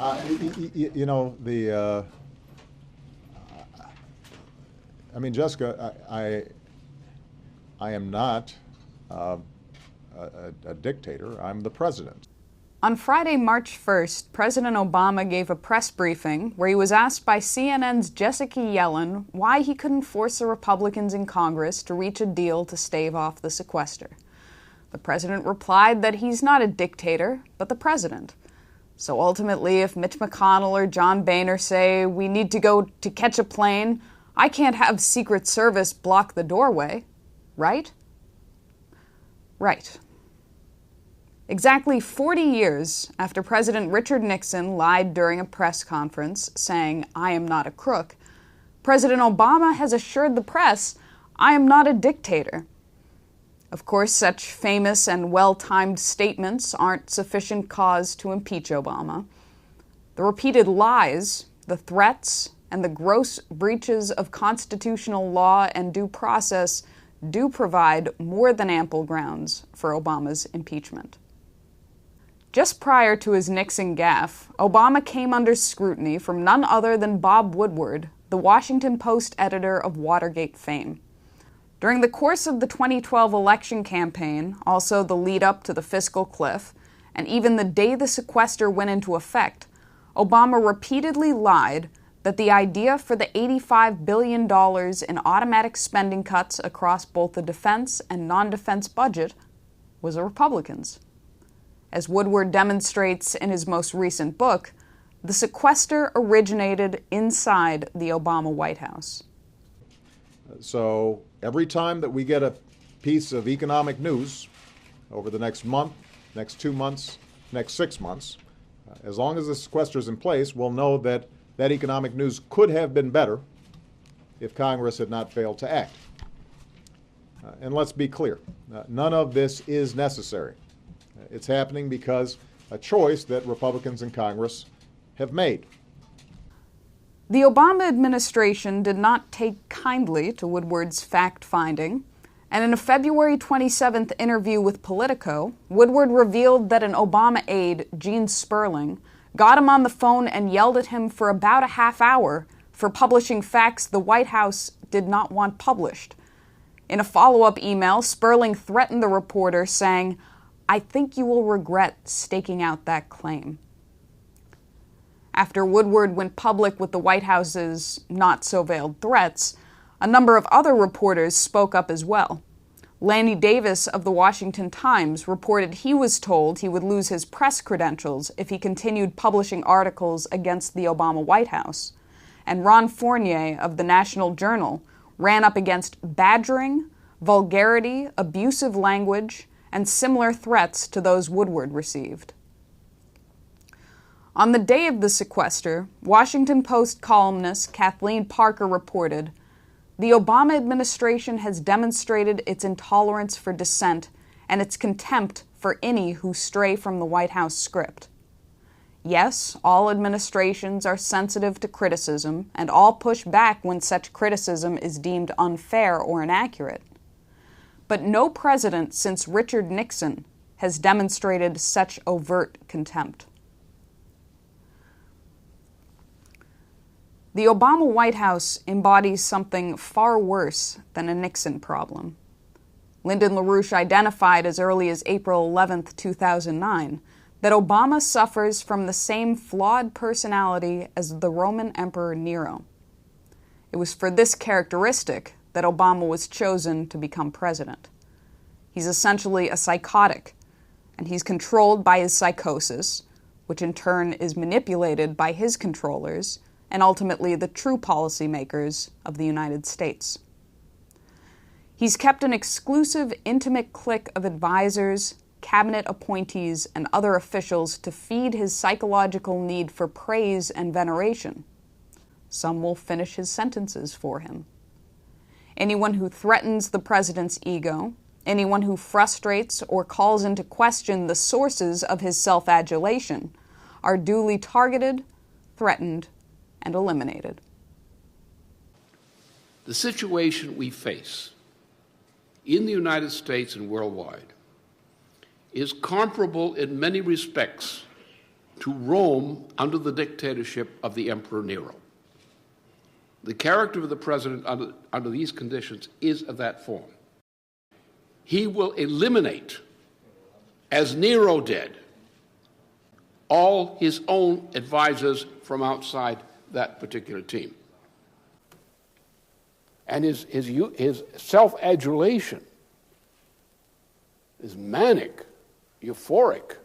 You know, I mean, Jessica, I am not a dictator. I'm the president. On Friday, March 1st, President Obama gave a press briefing where he was asked by CNN's Jessica Yellen why he couldn't force the Republicans in Congress to reach a deal to stave off the sequester. The president replied that he's not a dictator, but the president. So ultimately, if Mitch McConnell or John Boehner say we need to go to catch a plane, I can't have Secret Service block the doorway, right? Right. Exactly 40 years after President Richard Nixon lied during a press conference saying, "I am not a crook," President Obama has assured the press, "I am not a dictator." Of course, such famous and well-timed statements aren't sufficient cause to impeach Obama. The repeated lies, the threats, and the gross breaches of constitutional law and due process do provide more than ample grounds for Obama's impeachment. Just prior to his Nixon gaffe, Obama came under scrutiny from none other than Bob Woodward, the Washington Post editor of Watergate fame. During the course of the 2012 election campaign, also the lead-up to the fiscal cliff, and even the day the sequester went into effect, Obama repeatedly lied that the idea for the $85 billion in automatic spending cuts across both the defense and non-defense budget was a Republican's. As Woodward demonstrates in his most recent book, the sequester originated inside the Obama White House. So every time that we get a piece of economic news over the next month, next 2 months, next 6 months, as long as the sequester is in place, we'll know that that economic news could have been better if Congress had not failed to act. And let's be clear, none of this is necessary. It's happening because a choice that Republicans in Congress have made. The Obama administration did not take kindly to Woodward's fact-finding, and in a February 27th interview with Politico, Woodward revealed that an Obama aide, Gene Sperling, got him on the phone and yelled at him for about a half hour for publishing facts the White House did not want published. In a follow-up email, Sperling threatened the reporter, saying, "I think you will regret staking out that claim." After Woodward went public with the White House's not-so-veiled threats, a number of other reporters spoke up as well. Lanny Davis of the Washington Times reported he was told he would lose his press credentials if he continued publishing articles against the Obama White House. And Ron Fournier of the National Journal ran up against badgering, vulgarity, abusive language, and similar threats to those Woodward received. On the day of the sequester, Washington Post columnist Kathleen Parker reported, "The Obama administration has demonstrated its intolerance for dissent and its contempt for any who stray from the White House script. Yes, all administrations are sensitive to criticism, and all push back when such criticism is deemed unfair or inaccurate. But no president since Richard Nixon has demonstrated such overt contempt." The Obama White House embodies something far worse than a Nixon problem. Lyndon LaRouche identified as early as April 11, 2009, that Obama suffers from the same flawed personality as the Roman Emperor Nero. It was for this characteristic that Obama was chosen to become president. He's essentially a psychotic, and he's controlled by his psychosis, which in turn is manipulated by his controllers, and ultimately the true policymakers of the United States. He's kept an exclusive, intimate clique of advisors, cabinet appointees, and other officials to feed his psychological need for praise and veneration. Some will finish his sentences for him. Anyone who threatens the president's ego, anyone who frustrates or calls into question the sources of his self-adulation, are duly targeted, threatened, and eliminated. The situation we face in the United States and worldwide is comparable in many respects to Rome under the dictatorship of the Emperor Nero. The character of the president under these conditions is of that form. He will eliminate, as Nero did, all his own advisors from outside that particular team. And his self-adulation, his manic, euphoric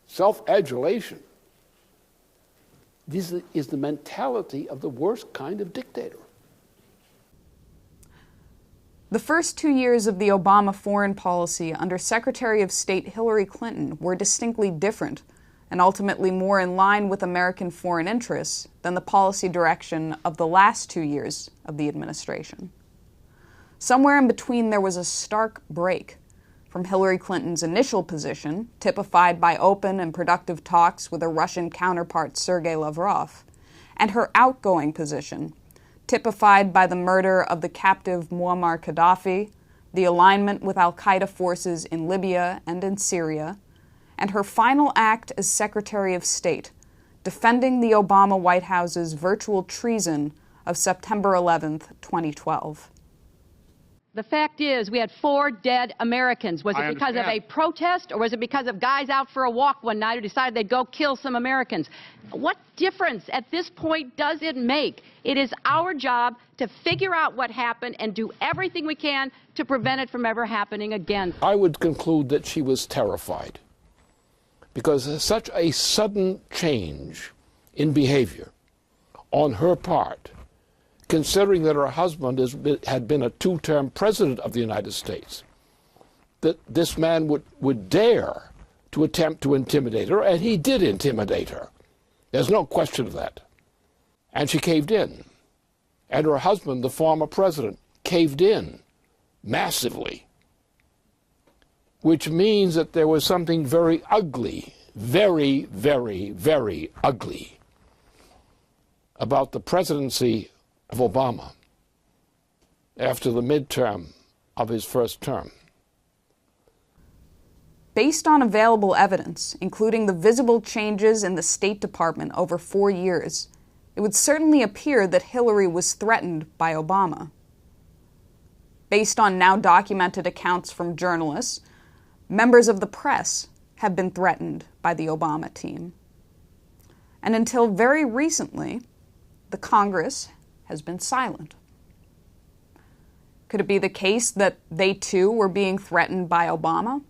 self-adulation, this is the mentality of the worst kind of dictator. The first 2 years of the Obama foreign policy under Secretary of State Hillary Clinton were distinctly different and ultimately more in line with American foreign interests than the policy direction of the last 2 years of the administration. Somewhere in between, there was a stark break from Hillary Clinton's initial position, typified by open and productive talks with her Russian counterpart Sergei Lavrov, and her outgoing position, typified by the murder of the captive Muammar Gaddafi, the alignment with al-Qaeda forces in Libya and in Syria, and her final act as Secretary of State, defending the Obama White House's virtual treason of September 11th, 2012. The fact is, we had 4 dead Americans. Was it because of a protest, or was it because of guys out for a walk one night who decided they'd go kill some Americans? What difference at this point does it make? It is our job to figure out what happened and do everything we can to prevent it from ever happening again. I would conclude that she was terrified, because such a sudden change in behavior on her part, considering that her husband had been a 2-term president of the United States, that this man would dare to attempt to intimidate her, and he did intimidate her. There's no question of that. And she caved in. And her husband, the former president, caved in massively, which means that there was something very ugly, very, very, very ugly about the presidency of Obama after the midterm of his first term. Based on available evidence, including the visible changes in the State Department over 4 years, it would certainly appear that Hillary was threatened by Obama. Based on now documented accounts from journalists, members of the press have been threatened by the Obama team. And until very recently, the Congress has been silent. Could it be the case that they too were being threatened by Obama?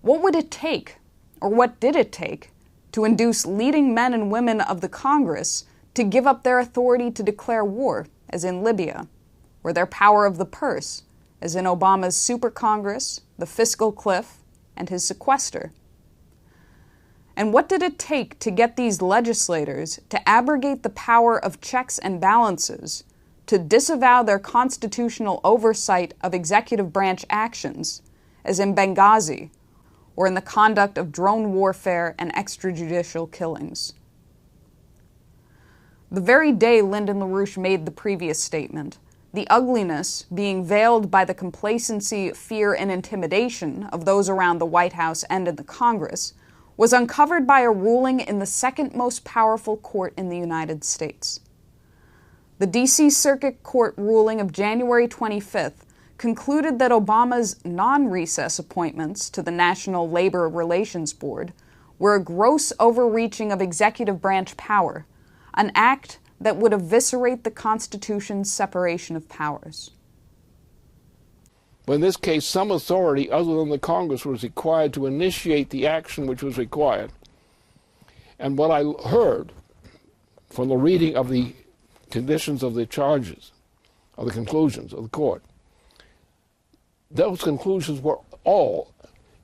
What would it take, or what did it take, to induce leading men and women of the Congress to give up their authority to declare war, as in Libya, or their power of the purse, as in Obama's super Congress, the fiscal cliff, and his sequester? And what did it take to get these legislators to abrogate the power of checks and balances, to disavow their constitutional oversight of executive branch actions, as in Benghazi, or in the conduct of drone warfare and extrajudicial killings? The very day Lyndon LaRouche made the previous statement, the ugliness being veiled by the complacency, fear, and intimidation of those around the White House and in the Congress, was uncovered by a ruling in the second most powerful court in the United States. The D.C. Circuit Court ruling of January 25th concluded that Obama's non-recess appointments to the National Labor Relations Board were a gross overreaching of executive branch power, an act that would eviscerate the Constitution's separation of powers. But in this case, some authority other than the Congress was required to initiate the action which was required. And what I heard from the reading of the conditions of the charges, of the conclusions of the court, those conclusions were all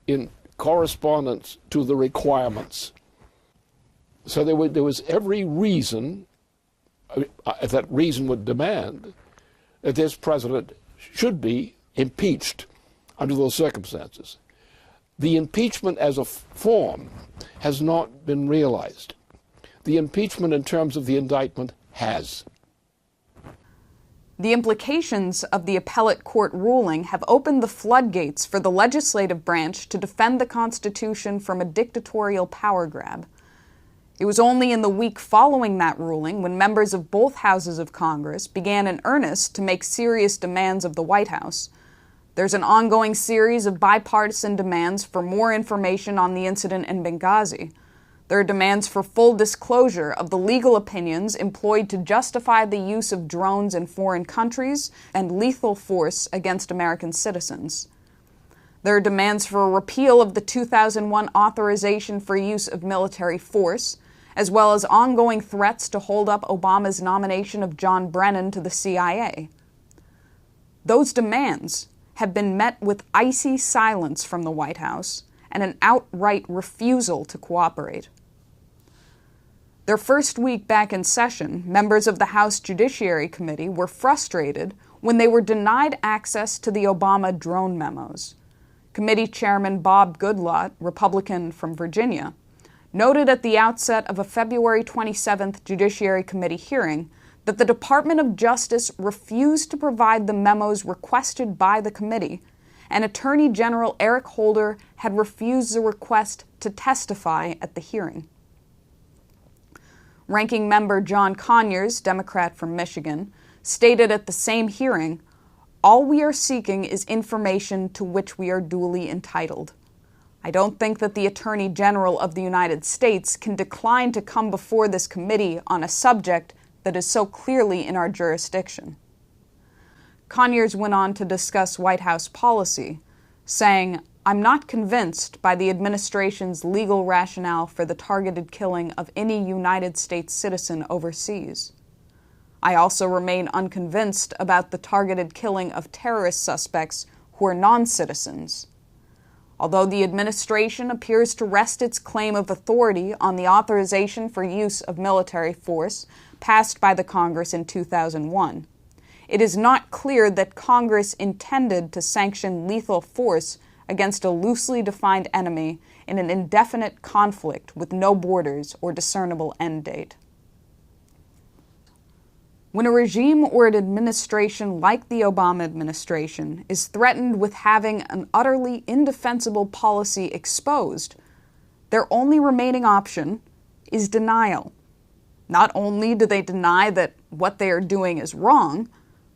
in correspondence to the requirements. So there was every reason, that reason would demand, that this president should be impeached under those circumstances. The impeachment as a form has not been realized. The impeachment in terms of the indictment has. The implications of the appellate court ruling have opened the floodgates for the legislative branch to defend the Constitution from a dictatorial power grab, It was only in the week following that ruling when members of both houses of Congress began in earnest to make serious demands of the White House. There's an ongoing series of bipartisan demands for more information on the incident in Benghazi. There are demands for full disclosure of the legal opinions employed to justify the use of drones in foreign countries and lethal force against American citizens. There are demands for a repeal of the 2001 authorization for use of military force, as well as ongoing threats to hold up Obama's nomination of John Brennan to the CIA. Those demands have been met with icy silence from the White House and an outright refusal to cooperate. Their first week back in session, members of the House Judiciary Committee were frustrated when they were denied access to the Obama drone memos. Committee Chairman Bob Goodlatte, Republican from Virginia, noted at the outset of a February 27th Judiciary Committee hearing that the Department of Justice refused to provide the memos requested by the committee, and Attorney General Eric Holder had refused the request to testify at the hearing. Ranking Member John Conyers, Democrat from Michigan, stated at the same hearing, "All we are seeking is information to which we are duly entitled. I don't think that the Attorney General of the United States can decline to come before this committee on a subject that is so clearly in our jurisdiction." Conyers went on to discuss White House policy, saying, "I'm not convinced by the administration's legal rationale for the targeted killing of any United States citizen overseas. I also remain unconvinced about the targeted killing of terrorist suspects who are non-citizens. Although the administration appears to rest its claim of authority on the authorization for use of military force passed by the Congress in 2001, it is not clear that Congress intended to sanction lethal force against a loosely defined enemy in an indefinite conflict with no borders or discernible end date." When a regime or an administration like the Obama administration is threatened with having an utterly indefensible policy exposed, their only remaining option is denial. Not only do they deny that what they are doing is wrong,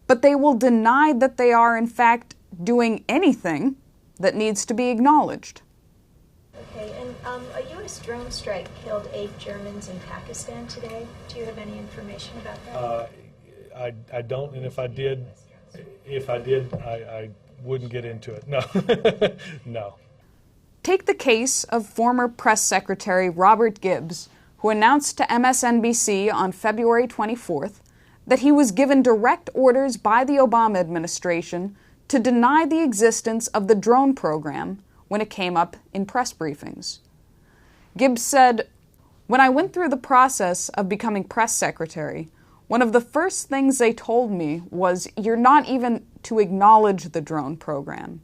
but they will deny that they are in fact doing anything that needs to be acknowledged. Okay, and a U.S. drone strike killed 8 Germans in Pakistan today. Do you have any information about that? I don't, and if I did, I wouldn't get into it. No, no. Take the case of former Press Secretary Robert Gibbs, who announced to MSNBC on February 24th that he was given direct orders by the Obama administration to deny the existence of the drone program when it came up in press briefings. Gibbs said, "When I went through the process of becoming press secretary, one of the first things they told me was, you're not even to acknowledge the drone program.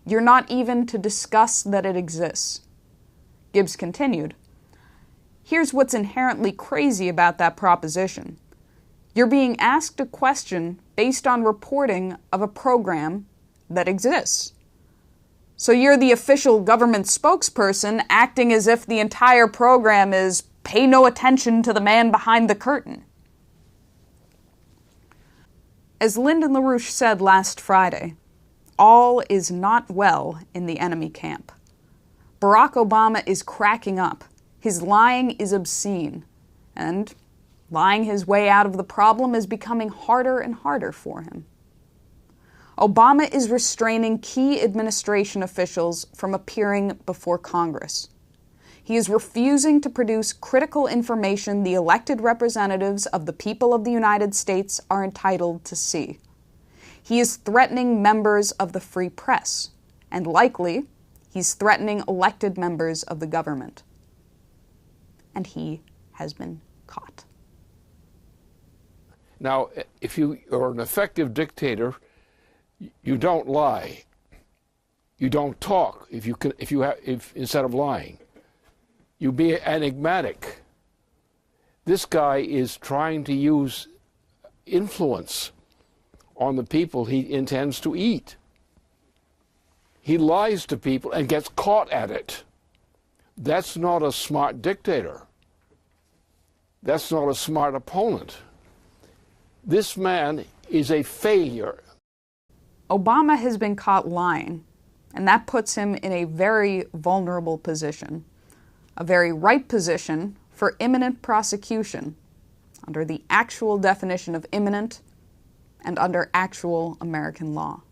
You're not even to discuss that it exists." Gibbs continued, "Here's what's inherently crazy about that proposition. You're being asked a question based on reporting of a program that exists. So you're the official government spokesperson acting as if the entire program is pay no attention to the man behind the curtain." As Lyndon LaRouche said last Friday, all is not well in the enemy camp. Barack Obama is cracking up. His lying is obscene. And lying his way out of the problem is becoming harder and harder for him. Obama is restraining key administration officials from appearing before Congress. He is refusing to produce critical information the elected representatives of the people of the United States are entitled to see. He is threatening members of the free press, and likely, he's threatening elected members of the government. And he has been caught. Now, if you are an effective dictator, you don't lie. You don't talk. If instead of lying, you be enigmatic. This guy is trying to use influence on the people he intends to eat. He lies to people and gets caught at it. That's not a smart dictator. That's not a smart opponent. This man is a failure. Obama has been caught lying, and that puts him in a very vulnerable position, a very ripe position for imminent prosecution under the actual definition of imminent and under actual American law.